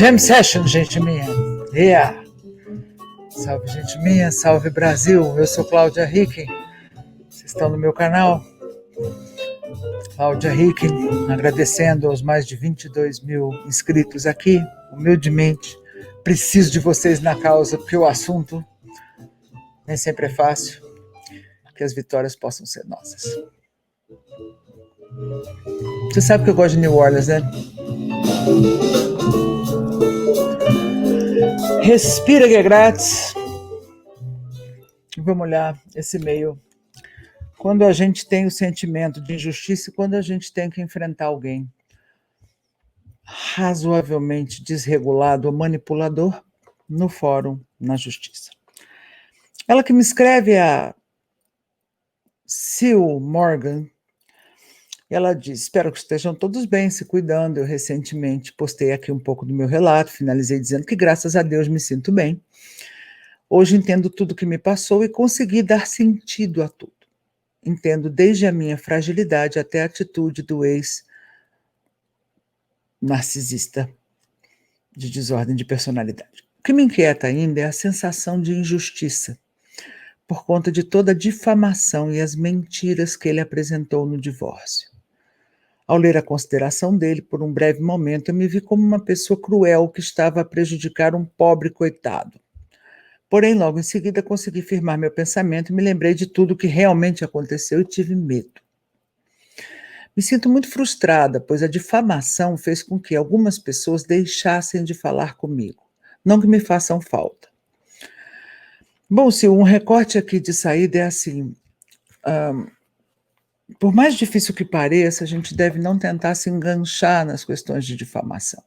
Jam Session, gente minha. Yeah. Salve, gente minha. Salve, Brasil. Eu sou Cláudia Hicken. Vocês estão no meu canal. Cláudia Hicken, agradecendo aos mais de 22 mil inscritos aqui. Humildemente, preciso de vocês na causa, porque o assunto nem sempre é fácil. Que as vitórias possam ser nossas. Você sabe que eu gosto de New Orleans, né? Respira que é grátis. Vamos olhar esse e-mail. Quando a gente tem o sentimento de injustiça e quando a gente tem que enfrentar alguém razoavelmente desregulado ou manipulador no fórum, na justiça. Ela que me escreve, a Sil Morgan, ela diz: espero que estejam todos bem, se cuidando. Eu recentemente postei aqui um pouco do meu relato, finalizei dizendo que graças a Deus me sinto bem. Hoje entendo tudo o que me passou e consegui dar sentido a tudo. Entendo desde a minha fragilidade até a atitude do ex-narcisista de desordem de personalidade. O que me inquieta ainda é a sensação de injustiça, por conta de toda a difamação e as mentiras que ele apresentou no divórcio. Ao ler a consideração dele, por um breve momento, eu me vi como uma pessoa cruel que estava a prejudicar um pobre coitado. Porém, logo em seguida, consegui firmar meu pensamento e me lembrei de tudo o que realmente aconteceu e tive medo. Me sinto muito frustrada, pois a difamação fez com que algumas pessoas deixassem de falar comigo. Não que me façam falta. Bom, se um recorte aqui de saída é assim, por mais difícil que pareça, a gente deve não tentar se enganchar nas questões de difamação.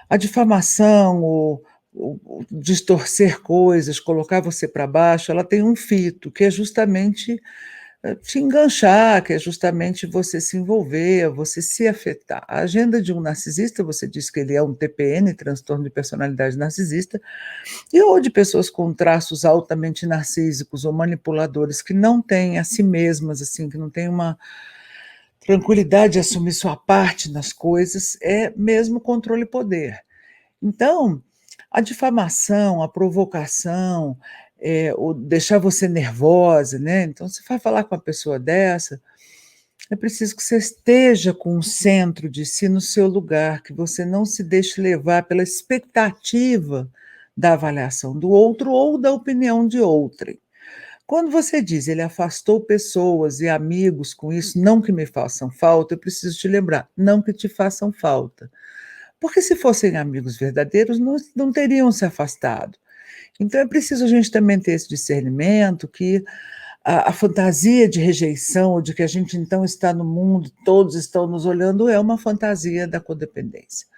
A difamação, o distorcer coisas, colocar você para baixo, ela tem um fito, que é justamente te enganchar, que é justamente você se envolver, você se afetar. A agenda de um narcisista, você diz que ele é um TPN, transtorno de personalidade narcisista, ou de pessoas com traços altamente narcísicos ou manipuladores que não têm a si mesmas, assim, que não têm uma tranquilidade de assumir sua parte nas coisas, é mesmo controle e poder. Então, a difamação, a provocação, o deixar você nervosa, né? Então, você vai falar com uma pessoa dessa, é preciso que você esteja com o centro de si no seu lugar, que você não se deixe levar pela expectativa da avaliação do outro ou da opinião de outrem. Quando você diz, ele afastou pessoas e amigos com isso, não que me façam falta, eu preciso te lembrar, não que te façam falta. Porque se fossem amigos verdadeiros, não teriam se afastado. Então é preciso a gente também ter esse discernimento que a fantasia de rejeição, ou de que a gente então está no mundo, todos estão nos olhando, é uma fantasia da codependência.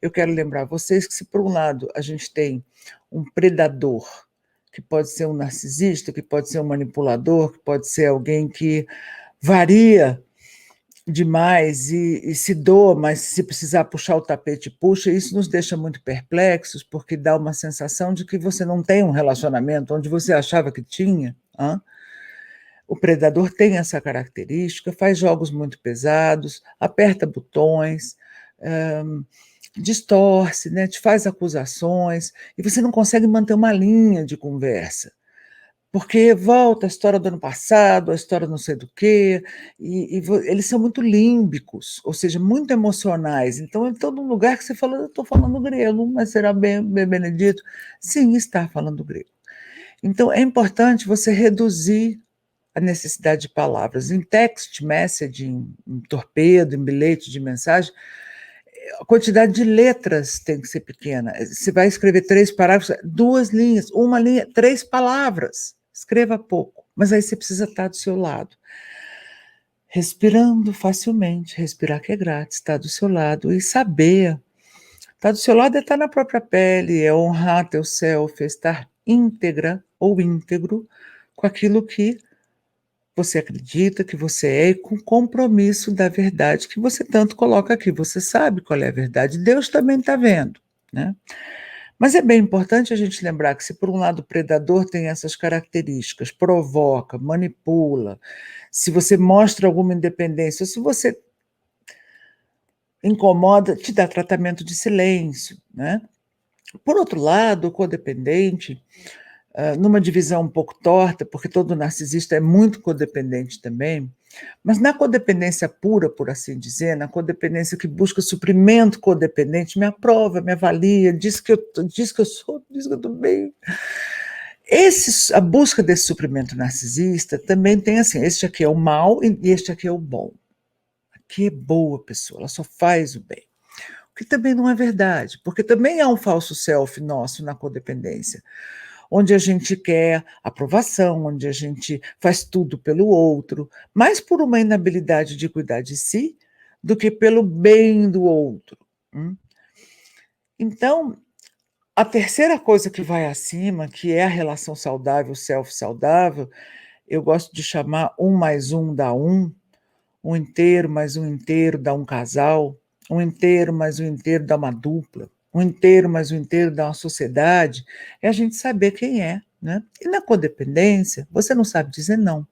Eu quero lembrar vocês que se por um lado a gente tem um predador, que pode ser um narcisista, que pode ser um manipulador, que pode ser alguém que varia demais e se doa, mas se precisar puxar o tapete, puxa. Isso nos deixa muito perplexos, porque dá uma sensação de que você não tem um relacionamento onde você achava que tinha. O predador tem essa característica, faz jogos muito pesados, aperta botões, distorce, né, te faz acusações, e você não consegue manter uma linha de conversa. Porque volta a história do ano passado, a história não sei do quê, eles são muito límbicos, ou seja, muito emocionais. Então, em todo lugar que você fala, eu estou falando grego, mas será bem Benedito? Sim, está falando grego. Então, é importante você reduzir a necessidade de palavras. Em text message, em torpedo, em bilhete de mensagem, a quantidade de letras tem que ser pequena. Você vai escrever 3 parágrafos, 2 linhas, 1 linha, 3 palavras. Escreva pouco, mas aí você precisa estar do seu lado. Respirando facilmente, respirar que é grátis, estar do seu lado e saber. Estar do seu lado é estar na própria pele, é honrar teu self, é estar íntegra ou íntegro com aquilo que você acredita, que você é, e com compromisso da verdade que você tanto coloca aqui. Você sabe qual é a verdade, Deus também está vendo, né? Mas é bem importante a gente lembrar que se por um lado o predador tem essas características, provoca, manipula, se você mostra alguma independência, se você incomoda, te dá tratamento de silêncio, né. Por outro lado, o codependente, numa divisão um pouco torta, porque todo narcisista é muito codependente também, mas na codependência pura, por assim dizer, na codependência que busca suprimento codependente, me aprova, me avalia, diz que eu sou, diz que eu estou bem. A busca desse suprimento narcisista também tem assim: este aqui é o mal e este aqui é o bom. Aqui é boa pessoa, ela só faz o bem. O que também não é verdade, porque também há um falso self nosso na codependência, onde a gente quer aprovação, onde a gente faz tudo pelo outro, mais por uma inabilidade de cuidar de si do que pelo bem do outro. Então, a terceira coisa que vai acima, que é a relação saudável, self saudável, eu gosto de chamar 1 mais 1 dá 1, um inteiro mais um inteiro dá um casal, um inteiro mais um inteiro dá uma dupla, um inteiro mais um inteiro dá uma sociedade, é a gente saber quem é, né. E na codependência, você não sabe dizer não,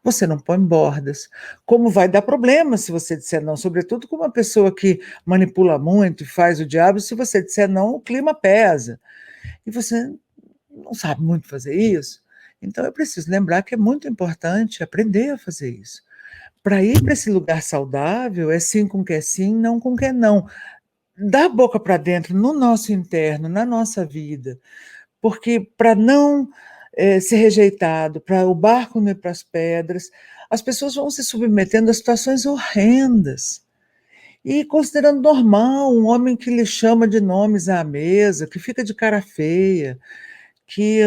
você não põe bordas, como vai dar problema se você disser não, sobretudo com uma pessoa que manipula muito e faz o diabo, se você disser não, o clima pesa, e você não sabe muito fazer isso, então eu preciso lembrar que é muito importante aprender a fazer isso. Para ir para esse lugar saudável, é sim com que é sim, não com que é não. Da boca para dentro, no nosso interno, na nossa vida, porque para não, ser rejeitado, para o barco não ir para as pedras, as pessoas vão se submetendo a situações horrendas, e considerando normal um homem que lhe chama de nomes à mesa, que fica de cara feia, que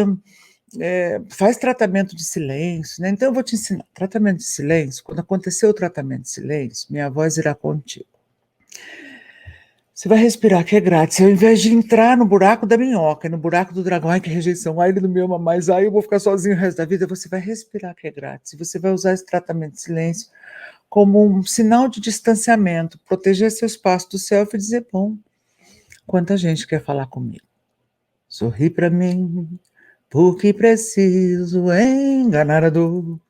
faz tratamento de silêncio, né. Então eu vou te ensinar, tratamento de silêncio, quando acontecer o tratamento de silêncio, minha voz irá contigo. Você vai respirar que é grátis, ao invés de entrar no buraco da minhoca, no buraco do dragão, "Ai que rejeição, ai ele não me ama mais, ai eu vou ficar sozinho o resto da vida", você vai respirar que é grátis, e você vai usar esse tratamento de silêncio como um sinal de distanciamento, proteger seu espaço do self e dizer: "Bom, quanta gente quer falar comigo, sorri pra mim, porque preciso enganar a dor".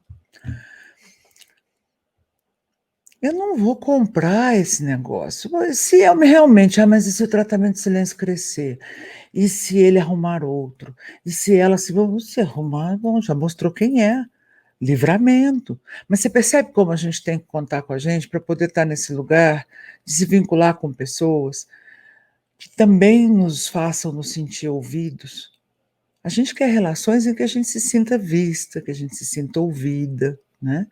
Eu não vou comprar esse negócio. Mas se eu realmente, mas e se o tratamento de silêncio crescer? E se ele arrumar outro? E se ela se arrumar, bom, já mostrou quem é, livramento. Mas você percebe como a gente tem que contar com a gente para poder estar nesse lugar, de se vincular com pessoas que também nos façam nos sentir ouvidos? A gente quer relações em que a gente se sinta vista, que a gente se sinta ouvida, né?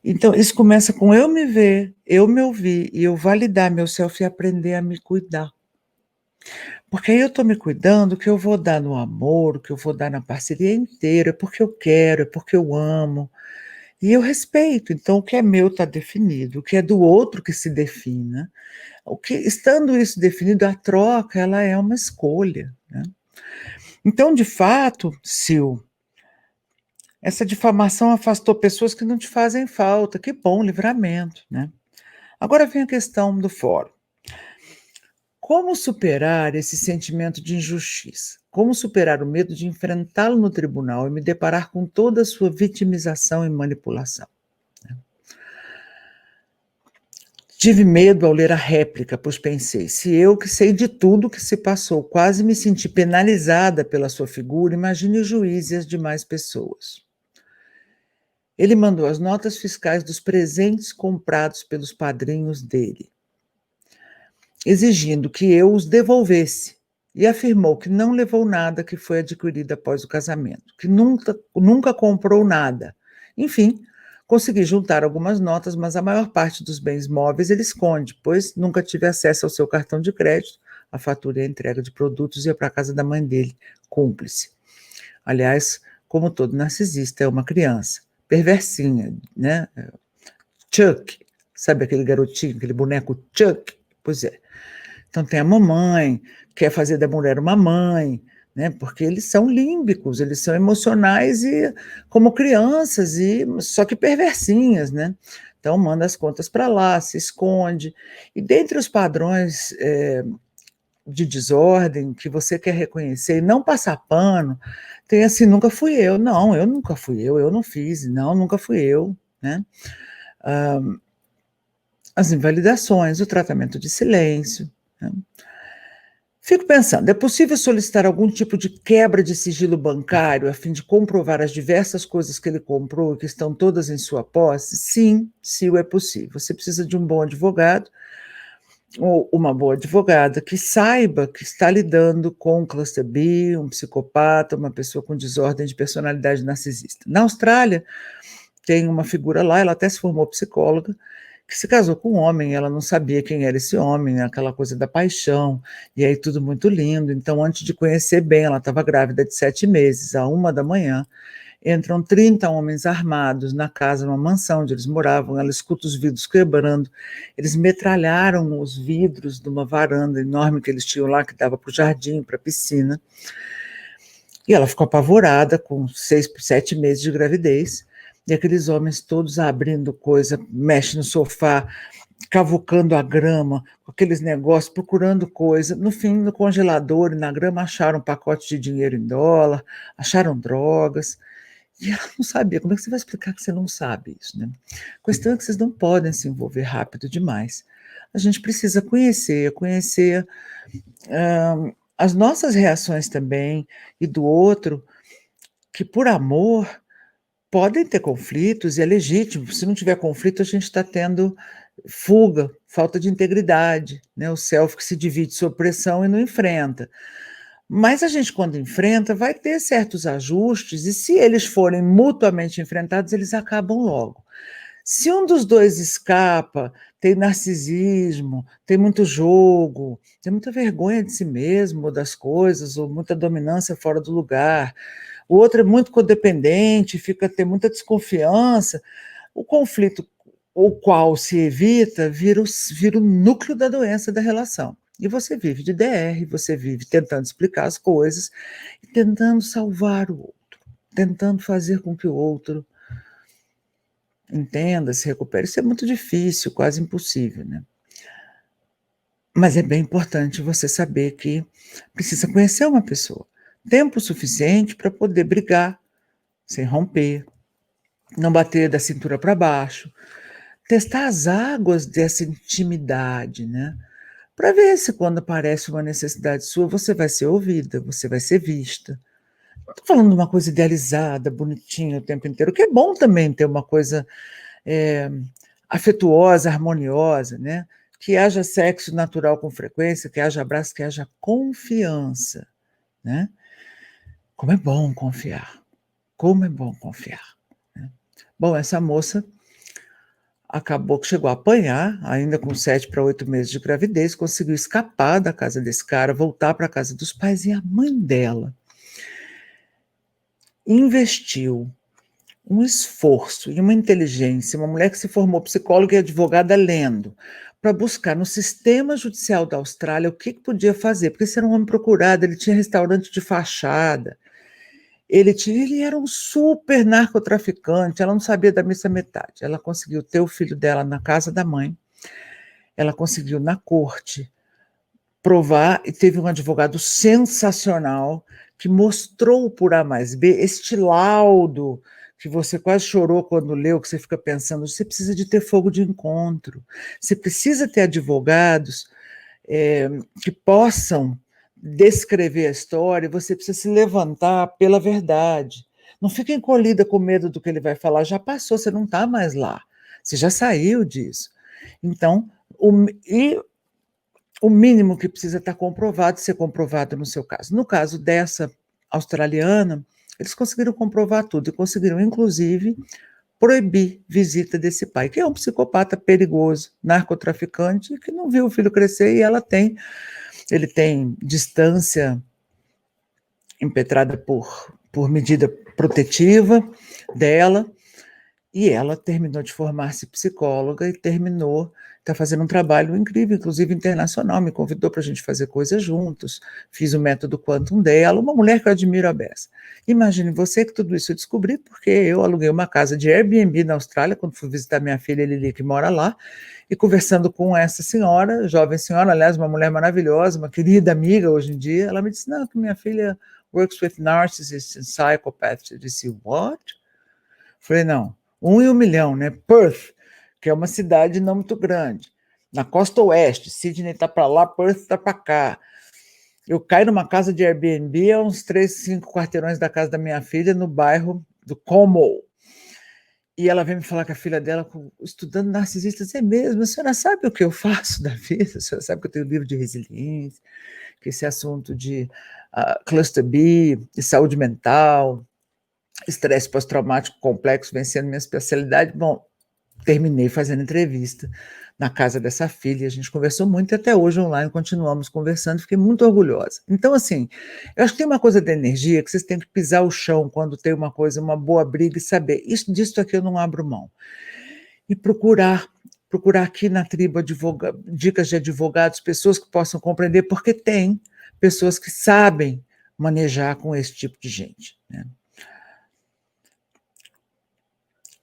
Então, isso começa com eu me ver, eu me ouvir e eu validar meu self e aprender a me cuidar. Porque aí eu estou me cuidando, o que eu vou dar no amor, o que eu vou dar na parceria inteira, é porque eu quero, é porque eu amo. E eu respeito, então o que é meu está definido, o que é do outro que se defina. O que, estando isso definido, a troca ela é uma escolha, né? Então, de fato, Sil, essa difamação afastou pessoas que não te fazem falta, que bom, livramento, né? Agora vem a questão do fórum. Como superar esse sentimento de injustiça? Como superar o medo de enfrentá-lo no tribunal e me deparar com toda a sua vitimização e manipulação? Tive medo ao ler a réplica, pois pensei: se eu, que sei de tudo o que se passou, quase me senti penalizada pela sua figura, imagine o juiz e as demais pessoas. Ele mandou as notas fiscais dos presentes comprados pelos padrinhos dele, exigindo que eu os devolvesse, e afirmou que não levou nada que foi adquirido após o casamento, que nunca comprou nada. Enfim, consegui juntar algumas notas, mas a maior parte dos bens móveis ele esconde, pois nunca tive acesso ao seu cartão de crédito, a fatura e a entrega de produtos ia para a casa da mãe dele, cúmplice. Aliás, como todo narcisista, é uma criança, perversinha, né? Chuck, sabe aquele garotinho, aquele boneco Chuck? Pois é. Então tem a mamãe, quer fazer da mulher uma mãe, né, porque eles são límbicos, eles são emocionais e como crianças, e só que perversinhas, né. Então manda as contas para lá, se esconde. E dentre os padrões, de desordem que você quer reconhecer e não passar pano, tem assim: "Nunca fui eu", "Não, eu nunca fui eu não fiz", "Não, nunca fui eu", né. as invalidações, o tratamento de silêncio, né? Fico pensando, é possível solicitar algum tipo de quebra de sigilo bancário a fim de comprovar as diversas coisas que ele comprou e que estão todas em sua posse? Sim, sim, é possível. Você precisa de um bom advogado ou uma boa advogada que saiba que está lidando com um cluster B, um psicopata, uma pessoa com desordem de personalidade narcisista. Na Austrália, tem uma figura lá, ela até se formou psicóloga, que se casou com um homem, ela não sabia quem era esse homem, aquela coisa da paixão, e aí tudo muito lindo. Então, antes de conhecer bem, ela estava grávida de 7 meses, à 1 da manhã, entram 30 homens armados na casa, numa mansão onde eles moravam, ela escuta os vidros quebrando, eles metralharam os vidros de uma varanda enorme que eles tinham lá, que dava para o jardim, para a piscina, e ela ficou apavorada, com 7 meses de gravidez, e aqueles homens todos abrindo coisa, mexem no sofá, cavucando a grama, com aqueles negócios, procurando coisa. No fim, no congelador e na grama, acharam um pacote de dinheiro em dólar, acharam drogas. E ela não sabia. Como é que você vai explicar que você não sabe isso, né? A questão é que vocês não podem se envolver rápido demais. A gente precisa conhecer as nossas reações também e do outro, que por amor podem ter conflitos e é legítimo. Se não tiver conflito, a gente está tendo fuga, falta de integridade, né? O self que se divide sob pressão e não enfrenta. Mas a gente, quando enfrenta, vai ter certos ajustes, e se eles forem mutuamente enfrentados, eles acabam logo. Se um dos dois escapa, tem narcisismo, tem muito jogo, tem muita vergonha de si mesmo, ou das coisas, ou muita dominância fora do lugar, o outro é muito codependente, tem muita desconfiança, o conflito, o qual se evita, vira o núcleo da doença da relação. E você vive de DR, você vive tentando explicar as coisas, e tentando salvar o outro, tentando fazer com que o outro entenda, se recupere. Isso é muito difícil, quase impossível, né? Mas é bem importante você saber que precisa conhecer uma pessoa. Tempo suficiente para poder brigar, sem romper, não bater da cintura para baixo, testar as águas dessa intimidade, né? Para ver se quando aparece uma necessidade sua, você vai ser ouvida, você vai ser vista. Não estou falando de uma coisa idealizada, bonitinha o tempo inteiro, que é bom também ter uma coisa afetuosa, harmoniosa, né? Que haja sexo natural com frequência, que haja abraço, que haja confiança, né? Como é bom confiar, como é bom confiar, né? Bom, essa moça acabou que chegou a apanhar, ainda com 7 para 8 meses de gravidez, conseguiu escapar da casa desse cara, voltar para a casa dos pais, e a mãe dela investiu um esforço e uma inteligência, uma mulher que se formou psicóloga e advogada lendo, para buscar no sistema judicial da Austrália o que podia fazer, porque esse era um homem procurado, ele tinha restaurante de fachada, ele era um super narcotraficante, ela não sabia da missa metade, ela conseguiu ter o filho dela na casa da mãe, ela conseguiu na corte provar, e teve um advogado sensacional que mostrou por A mais B este laudo que você quase chorou quando leu, que você fica pensando, você precisa de ter fogo de encontro, você precisa ter advogados que possam descrever a história, você precisa se levantar pela verdade. Não fica encolhida com medo do que ele vai falar, já passou, você não está mais lá, você já saiu disso. Então, o mínimo que precisa estar comprovado, ser comprovado no seu caso. No caso dessa australiana, eles conseguiram comprovar tudo e conseguiram, inclusive, proibir visita desse pai, que é um psicopata perigoso, narcotraficante, que não viu o filho crescer, e ele tem distância impetrada por medida protetiva dela, e ela terminou de formar-se psicóloga e está fazendo um trabalho incrível, inclusive internacional, me convidou para a gente fazer coisas juntos, fiz o método Quantum dela, uma mulher que eu admiro a beça. Imagine você que tudo isso eu descobri porque eu aluguei uma casa de Airbnb na Austrália, quando fui visitar minha filha Lili, que mora lá, e conversando com essa senhora, jovem senhora, aliás, uma mulher maravilhosa, uma querida amiga hoje em dia, ela me disse, não, que minha filha works with narcissists and psychopaths. Eu disse, what? Falei, não, 1 em 1 milhão, né? Perth, que é uma cidade não muito grande, na costa oeste. Sydney está para lá, Perth está para cá. Eu caio numa casa de Airbnb a uns 3, 5 quarteirões da casa da minha filha, no bairro do Como. E ela vem me falar que a filha dela, estudando narcisistas, é mesmo, a senhora sabe o que eu faço da vida? A senhora sabe que eu tenho livro de resiliência, que esse assunto de cluster B, de saúde mental, estresse pós-traumático complexo, vem sendo minha especialidade. Bom, terminei fazendo entrevista na casa dessa filha, a gente conversou muito e até hoje online continuamos conversando, fiquei muito orgulhosa. Então, assim, eu acho que tem uma coisa da energia que vocês têm que pisar o chão quando tem uma coisa, uma boa briga e saber, disso aqui eu não abro mão. E procurar aqui na tribo dicas de advogados, pessoas que possam compreender, porque tem pessoas que sabem manejar com esse tipo de gente, né?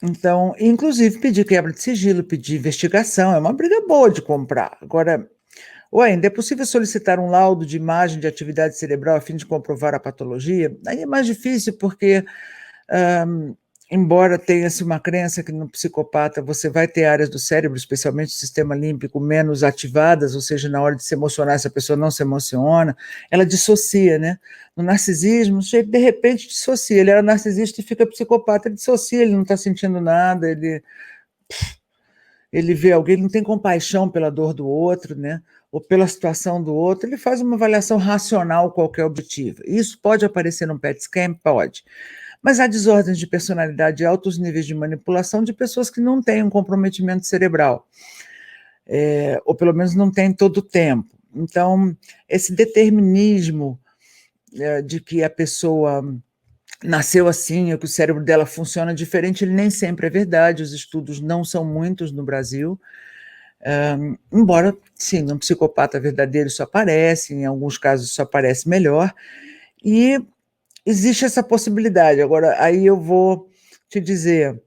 Então, inclusive, pedir quebra de sigilo, pedir investigação, é uma briga boa de comprar. Agora, ou ainda, é possível solicitar um laudo de imagem de atividade cerebral a fim de comprovar a patologia? Aí é mais difícil, porque, embora tenha-se uma crença que no psicopata você vai ter áreas do cérebro, especialmente o sistema límbico, menos ativadas, ou seja, na hora de se emocionar, essa pessoa não se emociona, ela dissocia, né? No narcisismo, o sujeito de repente dissocia, ele era narcisista e fica psicopata, ele dissocia, ele não está sentindo nada, ele vê alguém, ele não tem compaixão pela dor do outro, né? Ou pela situação do outro, ele faz uma avaliação racional qualquer objetiva. Isso pode aparecer num PET scan? Pode. Mas há desordens de personalidade e altos níveis de manipulação de pessoas que não têm um comprometimento cerebral, ou pelo menos não têm todo o tempo. Então, esse determinismo de que a pessoa nasceu assim, ou que o cérebro dela funciona diferente, ele nem sempre é verdade, os estudos não são muitos no Brasil, embora, sim, um psicopata verdadeiro isso aparece, em alguns casos isso aparece melhor, e existe essa possibilidade. Agora, aí eu vou te dizer,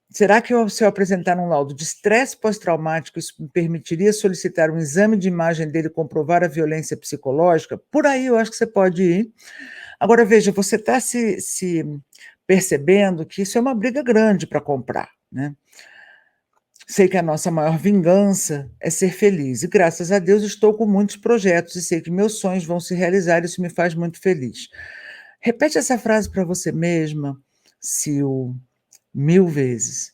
será que se eu apresentar um laudo de estresse pós-traumático, isso me permitiria solicitar um exame de imagem dele e comprovar a violência psicológica? Por aí eu acho que você pode ir. Agora, veja, você está se percebendo que isso é uma briga grande para comprar, né? Sei que a nossa maior vingança é ser feliz, e graças a Deus estou com muitos projetos e sei que meus sonhos vão se realizar, isso me faz muito feliz. Repete essa frase para você mesma, Sil, 1000 vezes,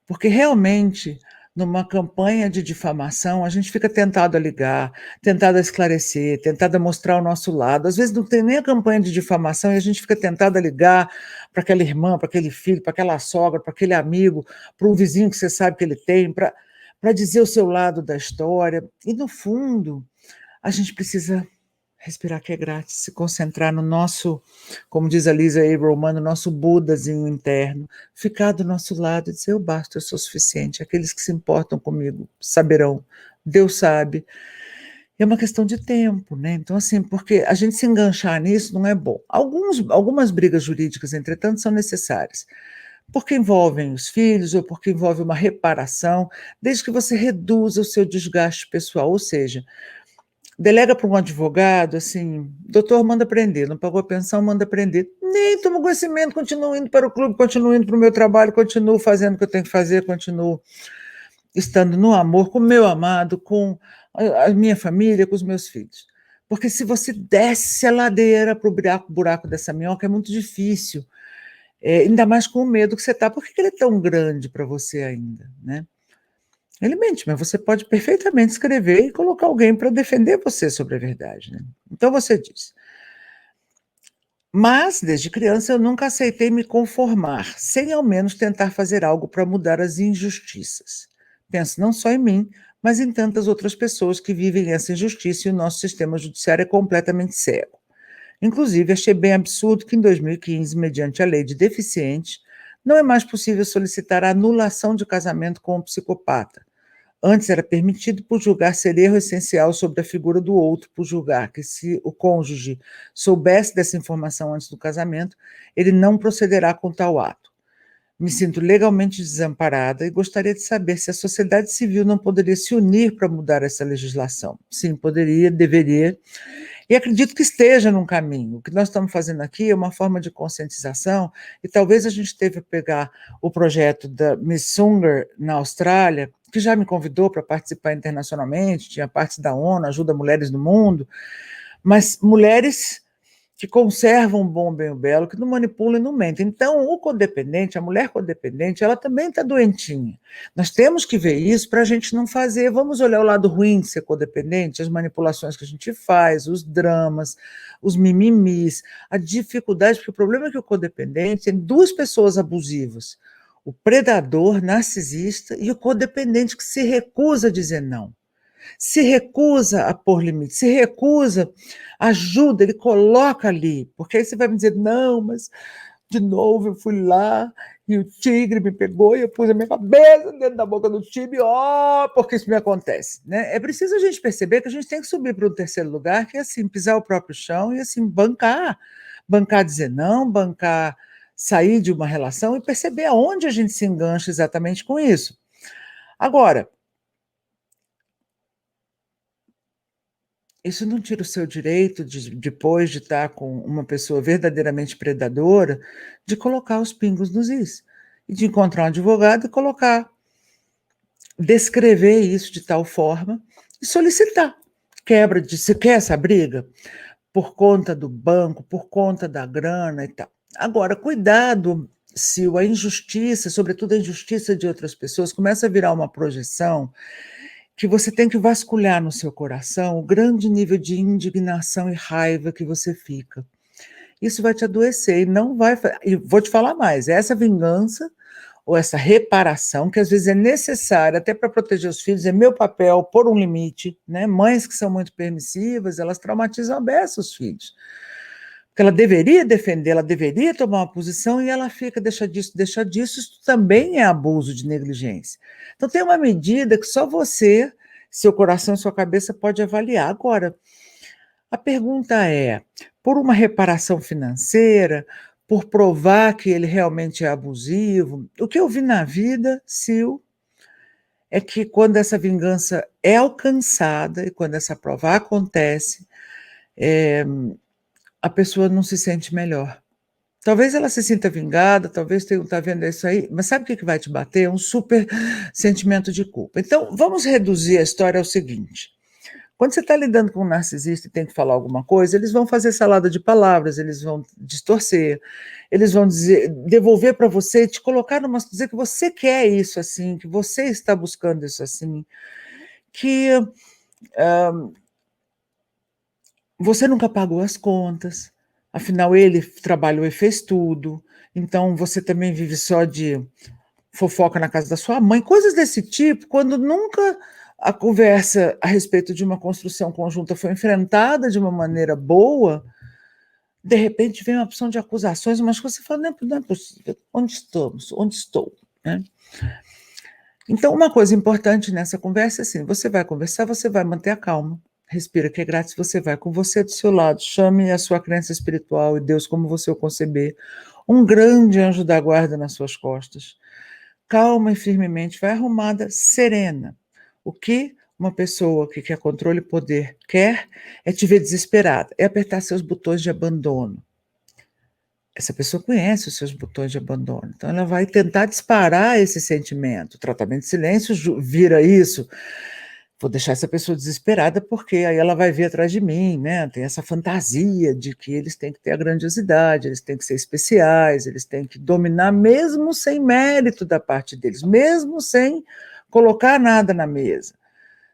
porque realmente, numa campanha de difamação, a gente fica tentado a ligar, tentado a esclarecer, tentado a mostrar o nosso lado. Às vezes não tem nem a campanha de difamação e a gente fica tentado a ligar para aquela irmã, para aquele filho, para aquela sogra, para aquele amigo, para um vizinho que você sabe que ele tem, para dizer o seu lado da história. E, no fundo, a gente precisa respirar, que é grátis, se concentrar no nosso, como diz a Lisa Abraham, no nosso Budazinho interno, ficar do nosso lado e dizer, eu basto, eu sou suficiente. Aqueles que se importam comigo saberão, Deus sabe. É uma questão de tempo, né? Então, assim, porque a gente se enganchar nisso não é bom. Algumas brigas jurídicas, entretanto, são necessárias, porque envolvem os filhos ou porque envolve uma reparação, desde que você reduza o seu desgaste pessoal, ou seja, delega para um advogado, assim, doutor, manda prender, não pagou a pensão, manda prender. Nem tomo conhecimento, continuo indo para o clube, continuo indo para o meu trabalho, continuo fazendo o que eu tenho que fazer, continuo estando no amor com o meu amado, com a minha família, com os meus filhos. Porque se você desce a ladeira para o buraco dessa minhoca, é muito difícil, ainda mais com o medo que você está. Por que ele é tão grande para você ainda, né? Ele mente, mas você pode perfeitamente escrever e colocar alguém para defender você sobre a verdade, né? Então você diz: mas desde criança eu nunca aceitei me conformar, sem ao menos tentar fazer algo para mudar as injustiças. Penso não só em mim, mas em tantas outras pessoas que vivem essa injustiça e o nosso sistema judiciário é completamente cego. Inclusive, achei bem absurdo que em 2015, mediante a lei de deficientes, não é mais possível solicitar a anulação de casamento com um psicopata. Antes era permitido por julgar ser erro essencial sobre a figura do outro, por julgar que se o cônjuge soubesse dessa informação antes do casamento, ele não procederá com tal ato. Me sinto legalmente desamparada e gostaria de saber se a sociedade civil não poderia se unir para mudar essa legislação. Sim, poderia, deveria. E acredito que esteja num caminho. O que nós estamos fazendo aqui é uma forma de conscientização, e talvez a gente teve que pegar o projeto da Miss Sunger na Austrália, que já me convidou para participar internacionalmente, tinha partes da ONU, ajuda mulheres no mundo, mas mulheres que conservam o bom, bem o belo, que não manipulam e não mentem. Então, o codependente, a mulher codependente, ela também está doentinha. Nós temos que ver isso para a gente não fazer. Vamos olhar o lado ruim de ser codependente, as manipulações que a gente faz, os dramas, os mimimis, a dificuldade, porque o problema é que o codependente tem duas pessoas abusivas: o predador narcisista e o codependente que se recusa a dizer não, se recusa a pôr limite, se recusa, ajuda, ele coloca ali, porque aí você vai me dizer, não, mas de novo eu fui lá e o tigre me pegou e eu pus a minha cabeça dentro da boca do tigre, porque isso me acontece, né? É preciso a gente perceber que a gente tem que subir para o terceiro lugar, que é assim, pisar o próprio chão e assim, bancar dizer não, bancar sair de uma relação e perceber aonde a gente se engancha exatamente com isso. Agora, isso não tira o seu direito de, depois de estar com uma pessoa verdadeiramente predadora, de colocar os pingos nos is. E de encontrar um advogado e colocar, descrever isso de tal forma e solicitar. Quebra de, se quer essa briga? Por conta do banco, por conta da grana e tal. Agora, cuidado se a injustiça, sobretudo a injustiça de outras pessoas, começa a virar uma projeção que você tem que vasculhar no seu coração o grande nível de indignação e raiva que você fica. Isso vai te adoecer e não vai. E vou te falar mais: essa vingança ou essa reparação, que às vezes é necessária até para proteger os filhos, é meu papel pôr um limite, né? Mães que são muito permissivas, elas traumatizam a beça os filhos. Porque ela deveria defender, ela deveria tomar uma posição e ela fica, deixa disso, isso também é abuso de negligência. Então tem uma medida que só você, seu coração e sua cabeça pode avaliar. Agora, a pergunta é, por uma reparação financeira, por provar que ele realmente é abusivo, o que eu vi na vida, Sil, é que quando essa vingança é alcançada e quando essa prova acontece, a pessoa não se sente melhor. Talvez ela se sinta vingada, talvez tenha, tá vendo isso aí, mas sabe o que vai te bater? Um super sentimento de culpa. Então, vamos reduzir a história ao seguinte: quando você está lidando com um narcisista e tem que falar alguma coisa, eles vão fazer salada de palavras, eles vão distorcer, eles vão dizer, devolver para você, te colocar numa, dizer que você quer isso assim, que você está buscando isso assim, que você nunca pagou as contas, afinal ele trabalhou e fez tudo, então você também vive só de fofoca na casa da sua mãe, coisas desse tipo, quando nunca a conversa a respeito de uma construção conjunta foi enfrentada de uma maneira boa, de repente vem uma opção de acusações, umas coisas que você fala, não é possível, onde estamos, onde estou, né? Então, uma coisa importante nessa conversa é assim, você vai conversar, você vai manter a calma, respira que é grátis, você vai com você do seu lado, chame a sua crença espiritual e Deus como você o conceber, um grande anjo da guarda nas suas costas, calma e firmemente, vai arrumada, serena. O que uma pessoa que quer controle e poder quer é te ver desesperada, é apertar seus botões de abandono. Essa pessoa conhece os seus botões de abandono, então ela vai tentar disparar esse sentimento. O tratamento de silêncio vira isso. Vou deixar essa pessoa desesperada porque aí ela vai vir atrás de mim, né? Tem essa fantasia de que eles têm que ter a grandiosidade, eles têm que ser especiais, eles têm que dominar mesmo sem mérito da parte deles, mesmo sem colocar nada na mesa,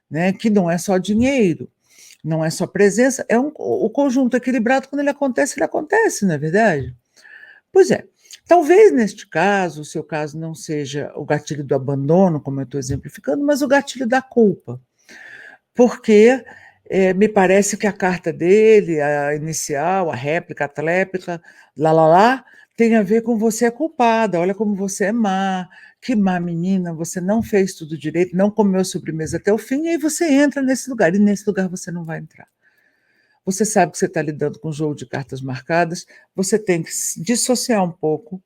né? Que não é só dinheiro, não é só presença, é o conjunto equilibrado, quando ele acontece, não é verdade? Pois é, talvez neste caso, o seu caso não seja o gatilho do abandono, como eu estou exemplificando, mas o gatilho da culpa. Porque me parece que a carta dele, a inicial, a réplica, a tréplica, lá, tem a ver com você é culpada, olha como você é má, que má menina, você não fez tudo direito, não comeu sobremesa até o fim, e aí você entra nesse lugar, e nesse lugar você não vai entrar. Você sabe que você está lidando com um jogo de cartas marcadas, você tem que dissociar um pouco,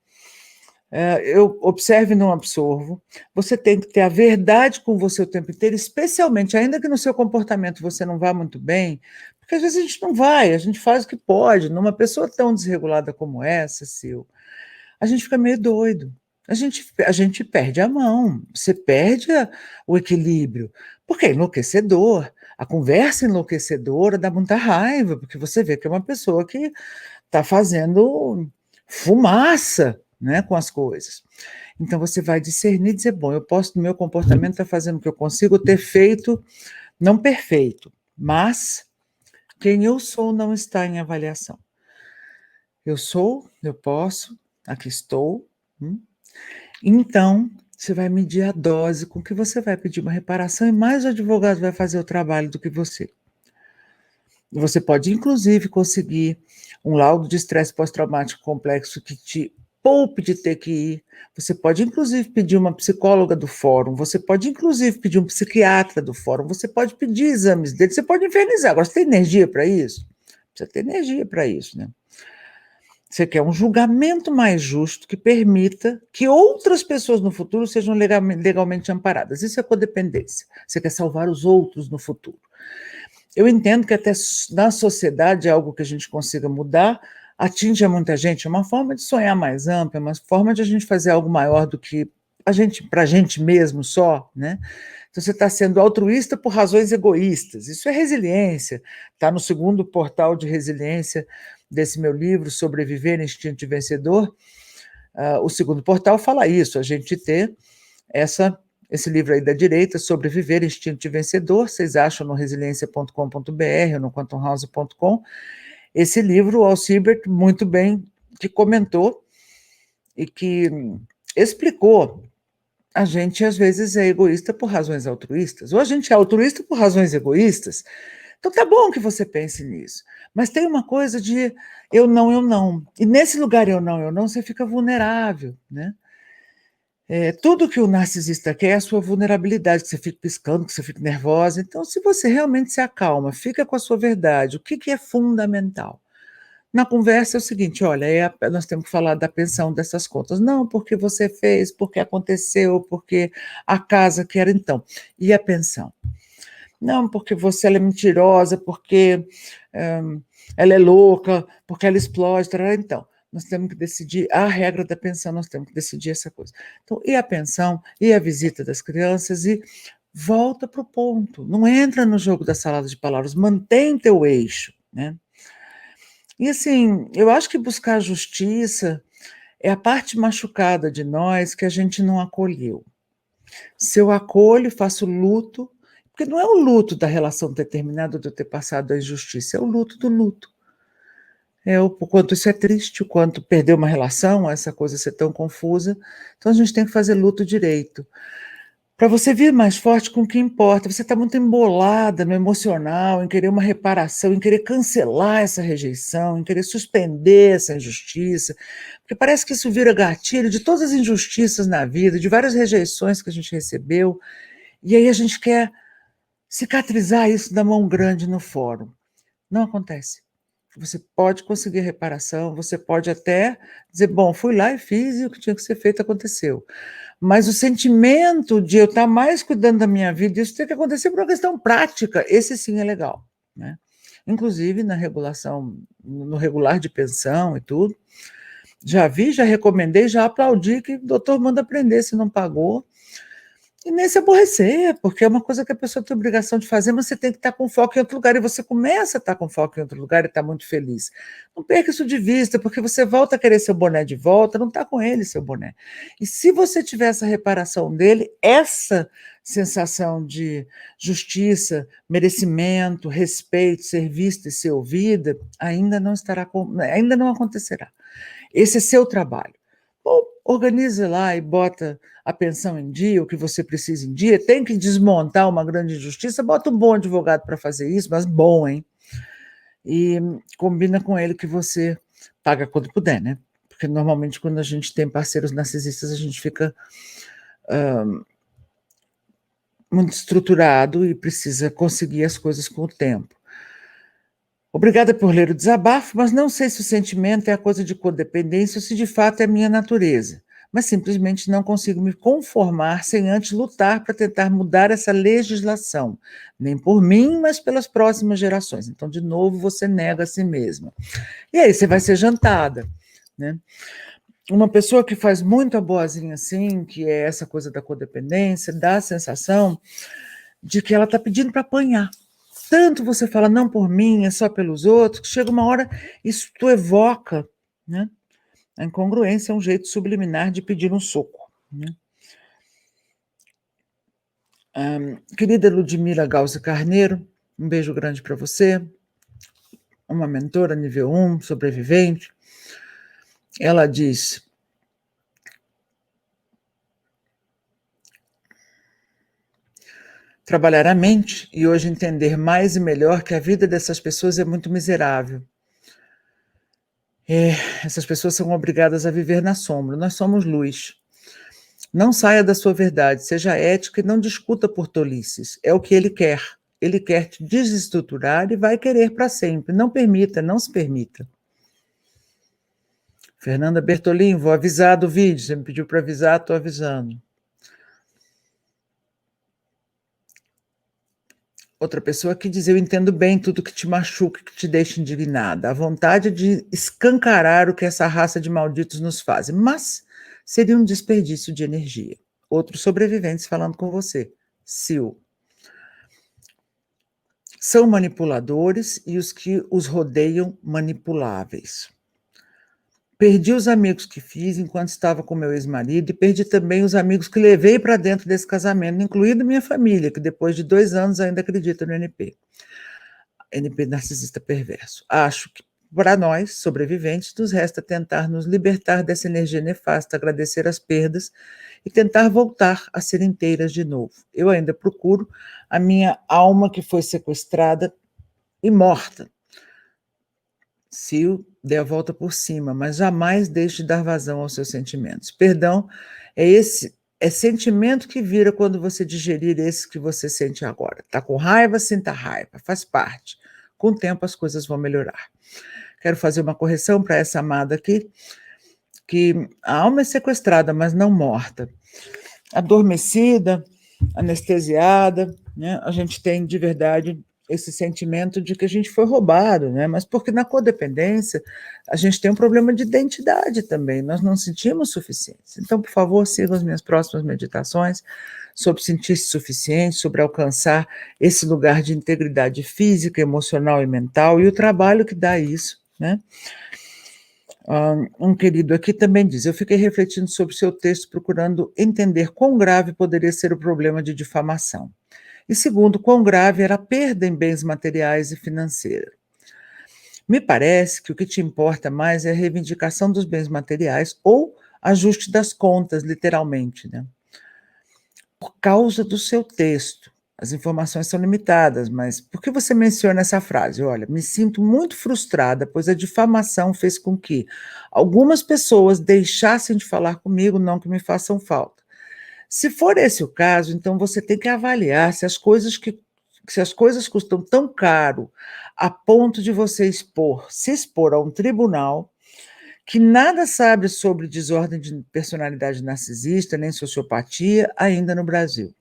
eu observe e não absorvo, você tem que ter a verdade com você o tempo inteiro, especialmente, ainda que no seu comportamento você não vá muito bem, Porque às vezes a gente não vai, a gente faz o que pode. Numa pessoa tão desregulada como essa, Sil, a gente fica meio doido. A gente perde a mão, você perde o equilíbrio, porque é enlouquecedor. A conversa enlouquecedora dá muita raiva, porque você vê que é uma pessoa que está fazendo fumaça, né, com as coisas. Então você vai discernir e dizer, bom, eu posso, no meu comportamento, estar fazendo o que eu consigo ter feito, não perfeito, mas quem eu sou não está em avaliação. Eu sou, eu posso, aqui estou. Então, você vai medir a dose com que você vai pedir uma reparação e mais o advogado vai fazer o trabalho do que você. Você pode, inclusive, conseguir um laudo de estresse pós-traumático complexo que te poupe de ter que ir. Você pode, inclusive, pedir uma psicóloga do fórum. Você pode, inclusive, pedir um psiquiatra do fórum. Você pode pedir exames dele. Você pode infernizar. Agora, você tem energia para isso? Precisa ter energia para isso, né? Você quer um julgamento mais justo que permita que outras pessoas no futuro sejam legalmente amparadas. Isso é codependência. Você quer salvar os outros no futuro. Eu entendo que até na sociedade é algo que a gente consiga mudar, atinge a muita gente, é uma forma de sonhar mais ampla, é uma forma de a gente fazer algo maior do que a gente, para a gente mesmo só, né? Então você está sendo altruísta por razões egoístas, isso é resiliência, está no segundo portal de resiliência desse meu livro, Sobreviver, Instinto de Vencedor. O segundo portal fala isso, a gente ter esse livro aí da direita, Sobreviver, Instinto de Vencedor, vocês acham no resiliência.com.br ou no quantumhouse.com. Esse livro, o Alcibert, muito bem, que comentou e que explicou, a gente às vezes é egoísta por razões altruístas, ou a gente é altruísta por razões egoístas. Então tá bom que você pense nisso, mas tem uma coisa de eu não, eu não. E nesse lugar eu não, você fica vulnerável, né? Tudo que o narcisista quer é a sua vulnerabilidade, que você fique piscando, que você fique nervosa. Então, se você realmente se acalma, fica com a sua verdade, o que é fundamental? Na conversa é o seguinte, olha, nós temos que falar da pensão dessas contas. Não, porque você fez, porque aconteceu, porque a casa que era então. E a pensão? Não, porque ela é mentirosa, porque ela é louca, porque ela explode. Então, nós temos que decidir a regra da pensão, nós temos que decidir essa coisa. Então, e a pensão, e a visita das crianças, e volta para o ponto. Não entra no jogo da salada de palavras, mantém teu eixo, né? E assim, eu acho que buscar justiça é a parte machucada de nós que a gente não acolheu. Se eu acolho, faço luto, porque não é o luto da relação determinada de eu ter passado a injustiça, é o luto do luto. O quanto isso é triste, o quanto perder uma relação, essa coisa ser tão confusa. Então a gente tem que fazer luto direito. Para você vir mais forte com o que importa, você está muito embolada no emocional, em querer uma reparação, em querer cancelar essa rejeição, em querer suspender essa injustiça, porque parece que isso vira gatilho de todas as injustiças na vida, de várias rejeições que a gente recebeu, e aí a gente quer cicatrizar isso da mão grande no fórum. Não acontece. Você pode conseguir reparação, você pode até dizer, bom, fui lá e fiz e o que tinha que ser feito aconteceu. Mas o sentimento de eu estar mais cuidando da minha vida, isso tem que acontecer por uma questão prática, esse sim é legal, né? Inclusive na regulação, no regular de pensão e tudo, já vi, já recomendei, já aplaudi que o doutor manda prender se não pagou, e nem se aborrecer, porque é uma coisa que a pessoa tem obrigação de fazer, mas você tem que estar com foco em outro lugar, e você começa a estar com foco em outro lugar e está muito feliz. Não perca isso de vista, porque você volta a querer seu boné de volta, não está com ele seu boné. E se você tiver essa reparação dele, essa sensação de justiça, merecimento, respeito, ser vista e ser ouvida, ainda não acontecerá. Esse é seu trabalho. Bom, organize lá e bota a pensão em dia, o que você precisa em dia, tem que desmontar uma grande injustiça, bota um bom advogado para fazer isso, mas bom, hein? E combina com ele que você paga quando puder, né? Porque normalmente quando a gente tem parceiros narcisistas, a gente fica muito estruturado e precisa conseguir as coisas com o tempo. Obrigada por ler o desabafo, mas não sei se o sentimento é a coisa de codependência ou se de fato é a minha natureza. mas simplesmente não consigo me conformar sem antes lutar para tentar mudar essa legislação, nem por mim, mas pelas próximas gerações. Então, de novo, você nega a si mesma. E aí você vai ser jantada, né? Uma pessoa que faz muito a boazinha assim, que é essa coisa da codependência, dá a sensação de que ela está pedindo para apanhar. Tanto você fala, não por mim, é só pelos outros, que chega uma hora, isso tu evoca, né? A incongruência é um jeito subliminar de pedir um soco, né? Querida Ludmila Gauze Carneiro, um beijo grande para você, uma mentora nível 1, sobrevivente. Ela diz: trabalhar a mente e hoje entender mais e melhor que a vida dessas pessoas é muito miserável. Essas pessoas são obrigadas a viver na sombra. Nós somos luz. Não saia da sua verdade, seja ética e não discuta por tolices. É o que ele quer. Ele quer te desestruturar e vai querer para sempre. Não permita, não se permita. Fernanda Bertolin, vou avisar do vídeo. Você me pediu para avisar, estou avisando. Outra pessoa que diz: eu entendo bem tudo que te machuca, que te deixa indignada. A vontade de escancarar o que essa raça de malditos nos faz. Mas seria um desperdício de energia. Outros sobreviventes falando com você. Sil. São manipuladores e os que os rodeiam manipuláveis. Perdi os amigos que fiz enquanto estava com meu ex-marido e perdi também os amigos que levei para dentro desse casamento, incluindo minha família, que depois de 2 anos ainda acredita no NP. NP narcisista perverso. Acho que para nós, sobreviventes, nos resta tentar nos libertar dessa energia nefasta, agradecer as perdas e tentar voltar a ser inteiras de novo. Eu ainda procuro a minha alma que foi sequestrada e morta. Se dê a volta por cima, mas jamais deixe de dar vazão aos seus sentimentos. Perdão é sentimento que vira quando você digerir esse que você sente agora. Tá com raiva, sinta raiva, faz parte. Com o tempo as coisas vão melhorar. Quero fazer uma correção para essa amada aqui, que a alma é sequestrada, mas não morta. Adormecida, anestesiada, né? A gente tem de verdade esse sentimento de que a gente foi roubado, né? Mas porque na codependência a gente tem um problema de identidade também, nós não sentimos suficientes. Então, por favor, sigam as minhas próximas meditações sobre sentir-se suficiente, sobre alcançar esse lugar de integridade física, emocional e mental e o trabalho que dá isso, né? Um querido aqui também diz: eu fiquei refletindo sobre o seu texto, procurando entender quão grave poderia ser o problema de difamação. E segundo, quão grave era a perda em bens materiais e financeira. Me parece que o que te importa mais é a reivindicação dos bens materiais ou ajuste das contas, literalmente, né? Por causa do seu texto. As informações são limitadas, mas por que você menciona essa frase? Olha, me sinto muito frustrada, pois a difamação fez com que algumas pessoas deixassem de falar comigo, não que me façam falta. Se for esse o caso, então você tem que avaliar se as coisas custam tão caro a ponto de você se expor a um tribunal que nada sabe sobre desordem de personalidade narcisista, nem sociopatia, ainda no Brasil.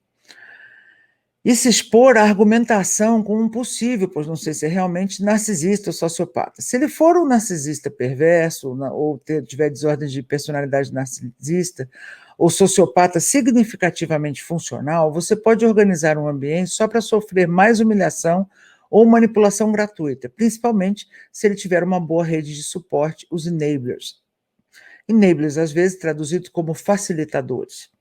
E se expor à argumentação com um possível, pois não sei se é realmente narcisista ou sociopata. Se ele for um narcisista perverso ou tiver desordem de personalidade narcisista ou sociopata significativamente funcional, você pode organizar um ambiente só para sofrer mais humilhação ou manipulação gratuita, principalmente se ele tiver uma boa rede de suporte, os enablers. Enablers, às vezes traduzido como facilitadores.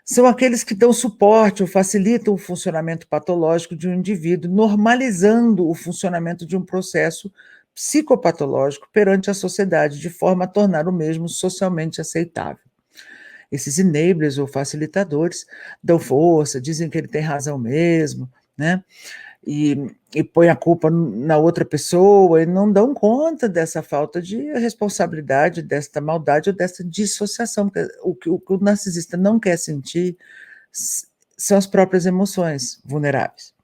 São aqueles que dão suporte ou facilitam o funcionamento patológico de um indivíduo, normalizando o funcionamento de um processo psicopatológico perante a sociedade, de forma a tornar o mesmo socialmente aceitável. Esses enablers ou facilitadores dão força, dizem que ele tem razão mesmo, né? E põe a culpa na outra pessoa e não dão conta dessa falta de responsabilidade, desta maldade ou dessa dissociação. O que o narcisista não quer sentir são as próprias emoções vulneráveis.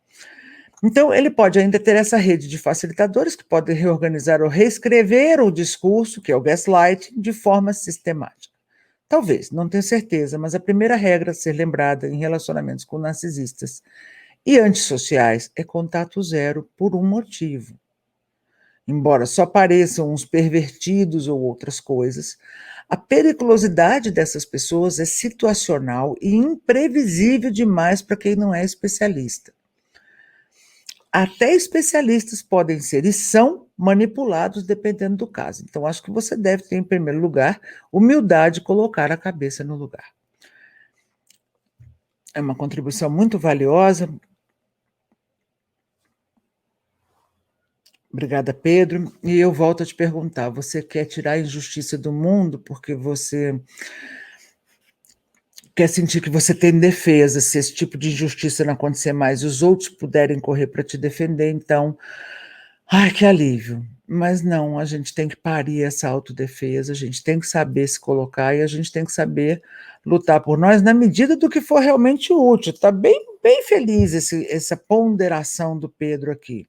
Então, ele pode ainda ter essa rede de facilitadores que podem reorganizar ou reescrever o discurso, que é o gaslighting, de forma sistemática. Talvez, não tenho certeza, mas a primeira regra a ser lembrada em relacionamentos com narcisistas e antissociais é contato zero por um motivo. Embora só pareçam uns pervertidos ou outras coisas, a periculosidade dessas pessoas é situacional e imprevisível demais para quem não é especialista. Até especialistas podem ser e são manipulados dependendo do caso. Então, acho que você deve ter, em primeiro lugar, humildade de colocar a cabeça no lugar. É uma contribuição muito valiosa. Obrigada, Pedro. E eu volto a te perguntar: você quer tirar a injustiça do mundo porque você quer sentir que você tem defesa, se esse tipo de injustiça não acontecer mais e os outros puderem correr para te defender, então, ai, que alívio. Mas não, a gente tem que parir essa autodefesa, a gente tem que saber se colocar e a gente tem que saber lutar por nós na medida do que for realmente útil. Está bem, bem feliz essa ponderação do Pedro aqui.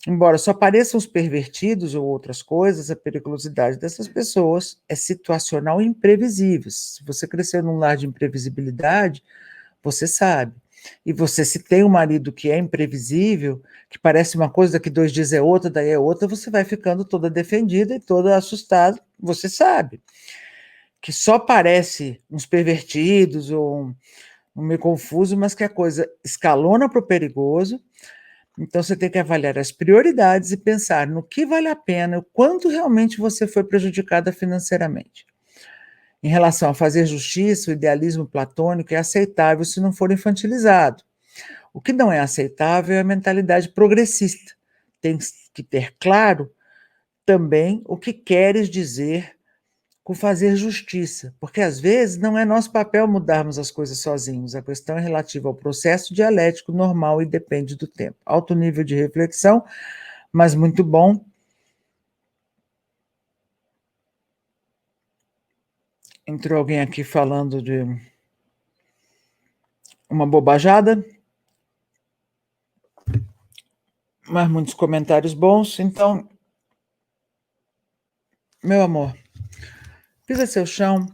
Embora só pareçam os pervertidos ou outras coisas, a periculosidade dessas pessoas é situacional e imprevisível. Se você cresceu num lar de imprevisibilidade, você sabe. E você, se tem um marido que é imprevisível, que parece uma coisa, daqui 2 dias é outra, daí é outra, você vai ficando toda defendida e toda assustada. Você sabe que só parece uns pervertidos ou um meio confuso, mas que a coisa escalona para o perigoso. Então, você tem que avaliar as prioridades e pensar no que vale a pena, o quanto realmente você foi prejudicada financeiramente. Em relação a fazer justiça, o idealismo platônico é aceitável se não for infantilizado. O que não é aceitável é a mentalidade progressista. Tem que ter claro também o que queres dizer com fazer justiça, porque às vezes não é nosso papel mudarmos as coisas sozinhos, a questão é relativa ao processo dialético normal e depende do tempo. Alto nível de reflexão, mas muito bom. Entrou alguém aqui falando de uma bobajada, mas muitos comentários bons. Então, meu amor, pisa seu chão,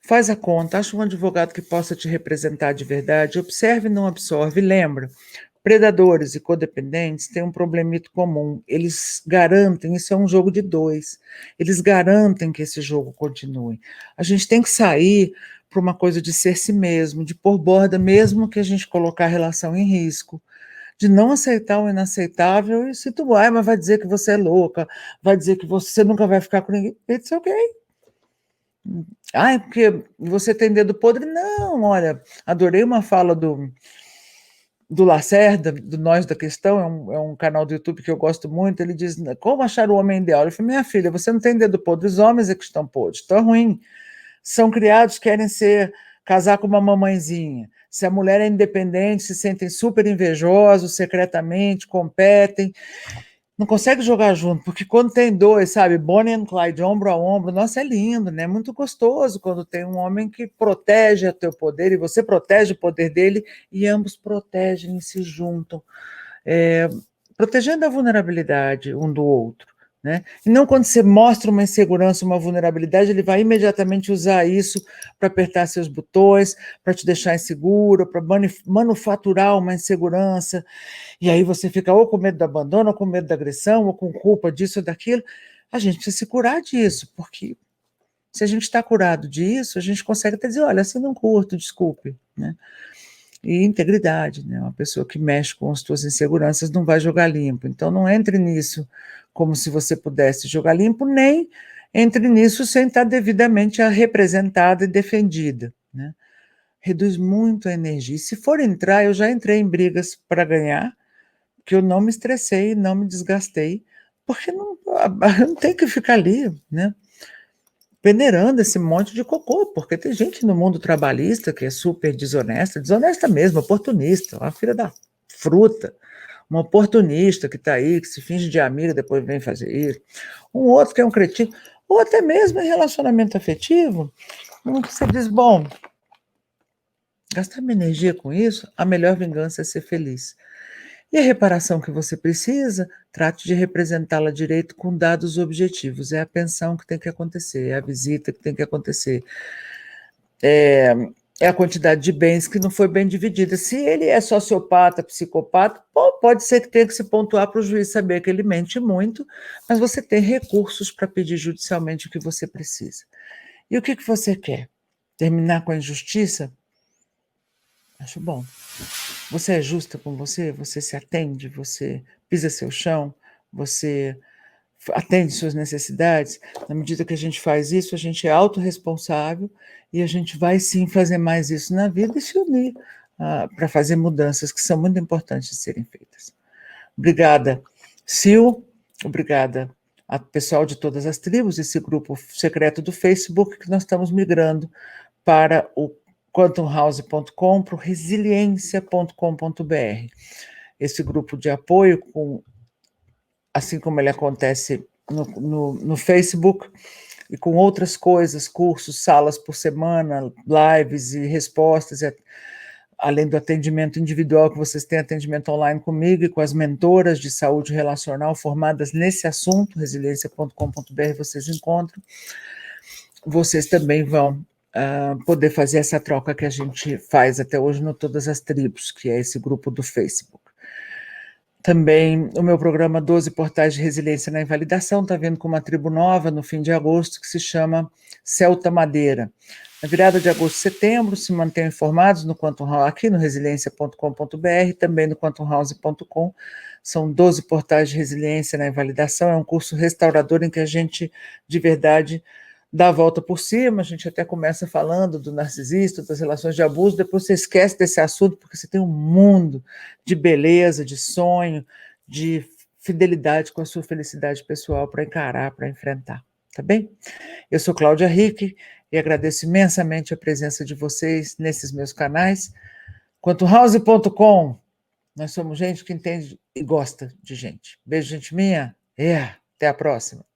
faz a conta, acha um advogado que possa te representar de verdade, observe e não absorve. Lembra, predadores e codependentes têm um problemito comum. Eles garantem, isso é um jogo de dois, eles garantem que esse jogo continue. A gente tem que sair para uma coisa de ser si mesmo, de pôr borda mesmo que a gente colocar a relação em risco, de não aceitar o inaceitável e se tu vai, mas vai dizer que você é louca, vai dizer que você nunca vai ficar com ninguém. It's ok. Ai, porque você tem dedo podre? Não, olha, adorei uma fala do Lacerda, do Nós da Questão, é um canal do YouTube que eu gosto muito. Ele diz: como achar o homem ideal? Eu falei: minha filha, você não tem dedo podre, os homens é que estão podres, estão ruim. São criados, querem casar com uma mamãezinha. Se a mulher é independente, se sentem super invejosos, secretamente, competem. Não consegue jogar junto, porque quando tem dois, sabe, Bonnie and Clyde, ombro a ombro, nossa, é lindo, né? É muito gostoso quando tem um homem que protege o teu poder e você protege o poder dele e ambos protegem e se juntam, protegendo a vulnerabilidade um do outro, né? E não quando você mostra uma insegurança, uma vulnerabilidade, ele vai imediatamente usar isso para apertar seus botões, para te deixar inseguro, para manufaturar uma insegurança. E aí você fica ou com medo do abandono, ou com medo da agressão, ou com culpa disso ou daquilo. A gente precisa se curar disso, porque se a gente está curado disso, a gente consegue até dizer: olha, assim não curto, desculpe, né? E integridade, né? Uma pessoa que mexe com as suas inseguranças não vai jogar limpo. Então não entre nisso como se você pudesse jogar limpo, nem entre nisso sem estar devidamente representada e defendida, né? Reduz muito a energia. E se for entrar, eu já entrei em brigas para ganhar, que eu não me estressei, não me desgastei, porque não tem que ficar ali, né, peneirando esse monte de cocô, porque tem gente no mundo trabalhista que é super desonesta, desonesta mesmo, oportunista, uma filha da fruta, uma oportunista que está aí, que se finge de amiga, depois vem fazer isso, um outro que é um cretino, ou até mesmo em relacionamento afetivo, você diz: bom, gastar minha energia com isso, a melhor vingança é ser feliz. E a reparação que você precisa, trate de representá-la direito com dados objetivos. É a pensão que tem que acontecer, é a visita que tem que acontecer. É a quantidade de bens que não foi bem dividida. Se ele é sociopata, psicopata, pode ser que tenha que se pontuar para o juiz saber que ele mente muito, mas você tem recursos para pedir judicialmente o que você precisa. E o que você quer? Terminar com a injustiça? Acho bom. Você é justa com você? Você se atende? Você pisa seu chão? Você atende suas necessidades? Na medida que a gente faz isso, a gente é autorresponsável e a gente vai sim fazer mais isso na vida e se unir para fazer mudanças que são muito importantes de serem feitas. Obrigada, Sil. Obrigada ao pessoal de todas as tribos, esse grupo secreto do Facebook, que nós estamos migrando para o quantumhouse.com, para o resiliência.com.br. Esse grupo de apoio, assim como ele acontece no Facebook, e com outras coisas, cursos, salas por semana, lives e respostas, além do atendimento individual, que vocês têm atendimento online comigo e com as mentoras de saúde relacional formadas nesse assunto, resiliência.com.br, vocês encontram. Vocês também vão poder fazer essa troca que a gente faz até hoje no Todas as Tribos, que é esse grupo do Facebook. Também o meu programa 12 Portais de Resiliência na Invalidação está vindo com uma tribo nova no fim de agosto, que se chama Celta Madeira. Na virada de agosto e setembro, se mantenham informados no Quantum House, aqui no resiliência.com.br, também no quantumhouse.com. São 12 portais de resiliência na invalidação, é um curso restaurador em que a gente, de verdade, dá a volta por cima, a gente até começa falando do narcisista, das relações de abuso, depois você esquece desse assunto, porque você tem um mundo de beleza, de sonho, de fidelidade com a sua felicidade pessoal para encarar, para enfrentar, tá bem? Eu sou Cláudia Rick e agradeço imensamente a presença de vocês nesses meus canais. Quantumhouse.com, nós somos gente que entende e gosta de gente. Beijo, gente minha. Até a próxima.